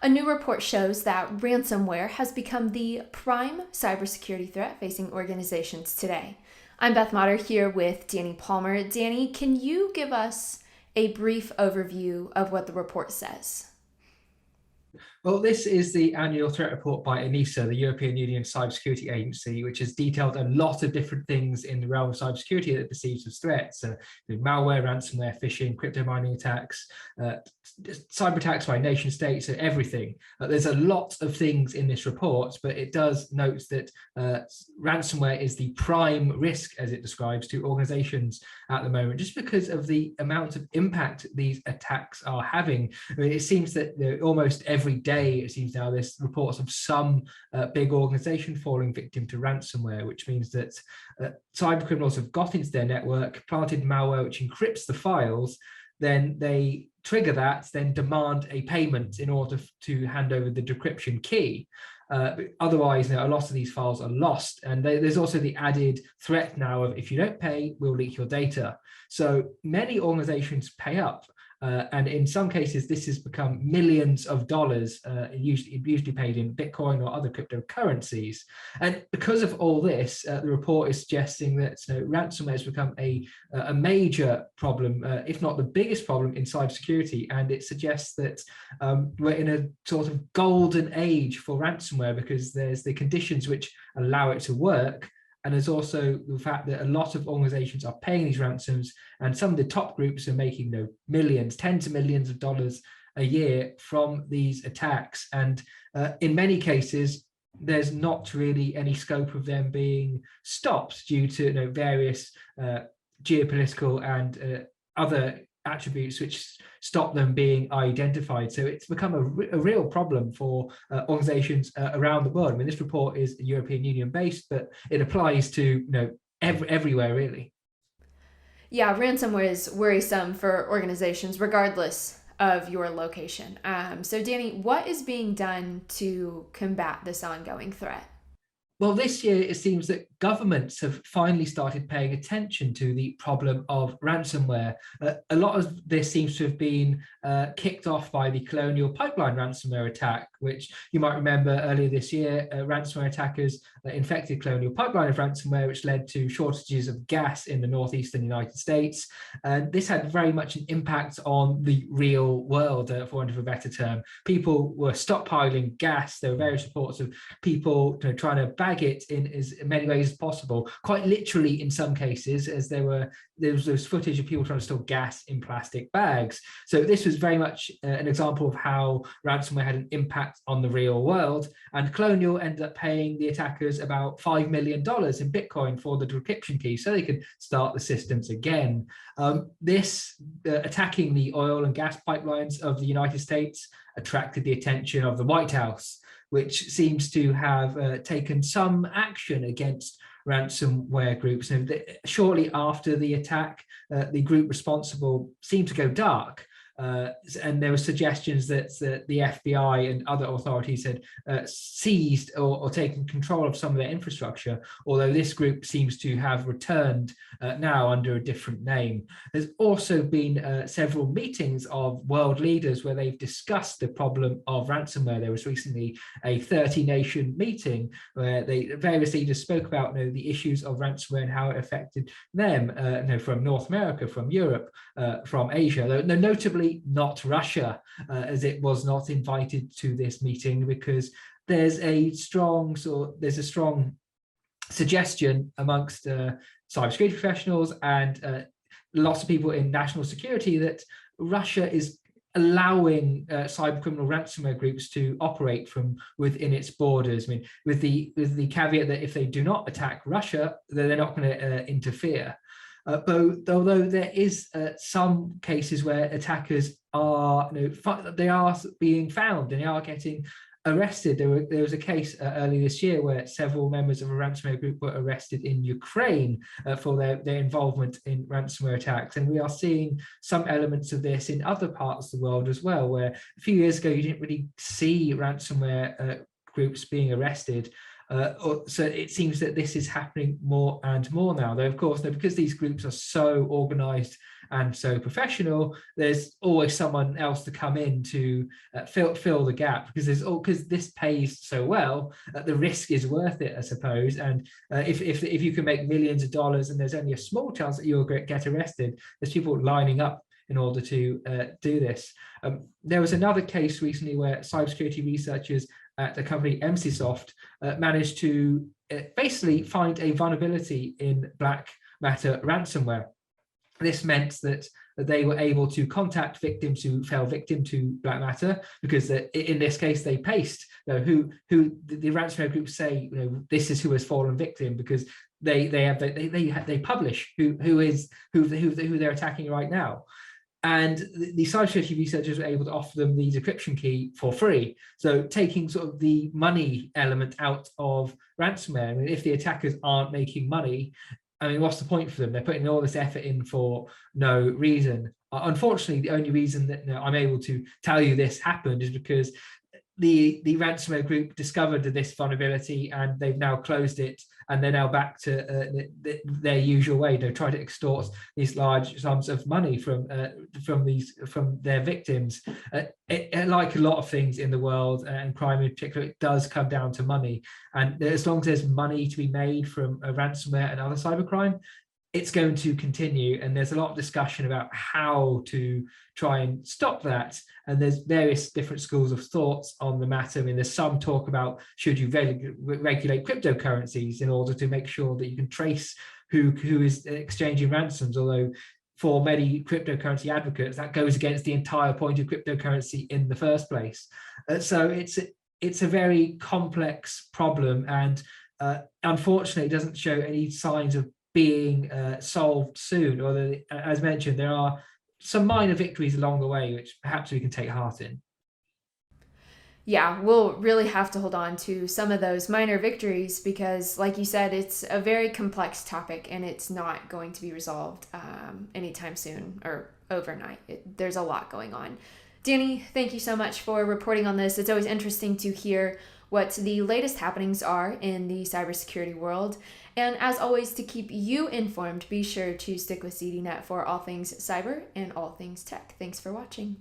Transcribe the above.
A new report shows that ransomware has become the prime cybersecurity threat facing organizations today. I'm Beth Motter here with Danny Palmer. Danny, can you give us a brief overview of what the report says? Well, this is the annual threat report by ENISA, the European Union Cybersecurity Agency, which has detailed a lot of different things in the realm of cybersecurity that it perceives as threats. Malware, ransomware, phishing, crypto mining attacks, cyber attacks by nation states, so everything. There's a lot of things in this report, but it does note that ransomware is the prime risk, as it describes, to organizations at the moment, just because of the amount of impact these attacks are having. I mean, it seems that almost every day, it seems now, there's reports of some big organization falling victim to ransomware, which means that cyber criminals have got into their network, planted malware which encrypts the files, then they trigger that, then demand a payment in order to hand over the decryption key. Otherwise, a lot of these files are lost. And there's also the added threat now of, if you don't pay, we'll leak your data. So many organizations pay up. And in some cases, this has become millions of dollars, usually paid in Bitcoin or other cryptocurrencies. And because of all this, the report is suggesting that ransomware has become a major problem, if not the biggest problem in cybersecurity. And it suggests that we're in a sort of golden age for ransomware, because there's the conditions which allow it to work. And there's also the fact that a lot of organizations are paying these ransoms, and some of the top groups are making millions, tens of millions of dollars a year from these attacks. And in many cases, there's not really any scope of them being stopped due to various geopolitical and other attributes which stop them being identified. So it's become a real problem for organizations around the world. I mean, this report is European Union based, but it applies to everywhere really. Yeah, ransomware is worrisome for organizations regardless of your location. So Danny, what is being done to combat this ongoing threat? Well, this year it seems that governments have finally started paying attention to the problem of ransomware. A lot of this seems to have been kicked off by the Colonial pipeline ransomware attack, which you might remember earlier this year. Ransomware attackers infected Colonial pipeline of ransomware, which led to shortages of gas in the northeastern United States. And this had very much an impact on the real world, for want of a better term. People were stockpiling gas. There were various reports of people trying to bag it in as many ways as possible, quite literally in some cases, as there was footage of people trying to store gas in plastic bags. So this was very much an example of how ransomware had an impact on the real world. And Colonial ended up paying the attackers about $5 million in Bitcoin for the decryption key so they could start the systems again. This attacking the oil and gas pipelines of the United States attracted the attention of the White House, which seems to have taken some action against ransomware groups. And shortly after the attack, the group responsible seemed to go dark. And there were suggestions that the FBI and other authorities had seized or taken control of some of their infrastructure, although this group seems to have returned now under a different name. There's also been several meetings of world leaders where they've discussed the problem of ransomware. There was recently a 30-nation meeting where various leaders spoke about the issues of ransomware and how it affected them, from North America, from Europe, from Asia, though notably not Russia, as it was not invited to this meeting, because there's a strong suggestion amongst cybersecurity professionals and lots of people in national security that Russia is allowing cybercriminal ransomware groups to operate from within its borders. I mean, with the caveat that if they do not attack Russia, then they're not going to interfere. But although there is some cases where attackers are, they are being found and they are getting arrested. There was a case early this year where several members of a ransomware group were arrested in Ukraine for their involvement in ransomware attacks. And we are seeing some elements of this in other parts of the world as well, where a few years ago you didn't really see ransomware groups being arrested. So it seems that this is happening more and more now. Though, of course, because these groups are so organized and so professional, there's always someone else to come in to fill the gap, because this pays so well, the risk is worth it, I suppose. And if you can make millions of dollars and there's only a small chance that you'll get arrested, there's people lining up in order to do this. There was another case recently where cybersecurity researchers at the company MCSoft managed to basically find a vulnerability in black matter ransomware. This meant that they were able to contact victims who fell victim to black matter, because in this case they paste who the ransomware groups say, this is who has fallen victim, because they publish who they're attacking right now. And the cybersecurity researchers were able to offer them the decryption key for free. So taking sort of the money element out of ransomware. I mean, if the attackers aren't making money, I mean, what's the point for them? They're putting all this effort in for no reason. Unfortunately, the only reason that I'm able to tell you this happened is because the ransomware group discovered this vulnerability, and they've now closed it, and they're now back to their usual way. They try to extort these large sums of money from their victims. Like a lot of things in the world, and crime in particular, it does come down to money. And as long as there's money to be made from ransomware and other cybercrime, it's going to continue. And there's a lot of discussion about how to try and stop that. And there's various different schools of thoughts on the matter. I mean, there's some talk about, should you regulate cryptocurrencies in order to make sure that you can trace who is exchanging ransoms, although for many cryptocurrency advocates, that goes against the entire point of cryptocurrency in the first place. So it's a very complex problem, and unfortunately, it doesn't show any signs of being solved soon. Although, as mentioned, there are some minor victories along the way, which perhaps we can take heart in. Yeah, we'll really have to hold on to some of those minor victories because, like you said, it's a very complex topic and it's not going to be resolved anytime soon or overnight. There's a lot going on. Danny, thank you so much for reporting on this. It's always interesting to hear what the latest happenings are in the cybersecurity world. And as always, to keep you informed, be sure to stick with ZDNet for all things cyber and all things tech. Thanks for watching.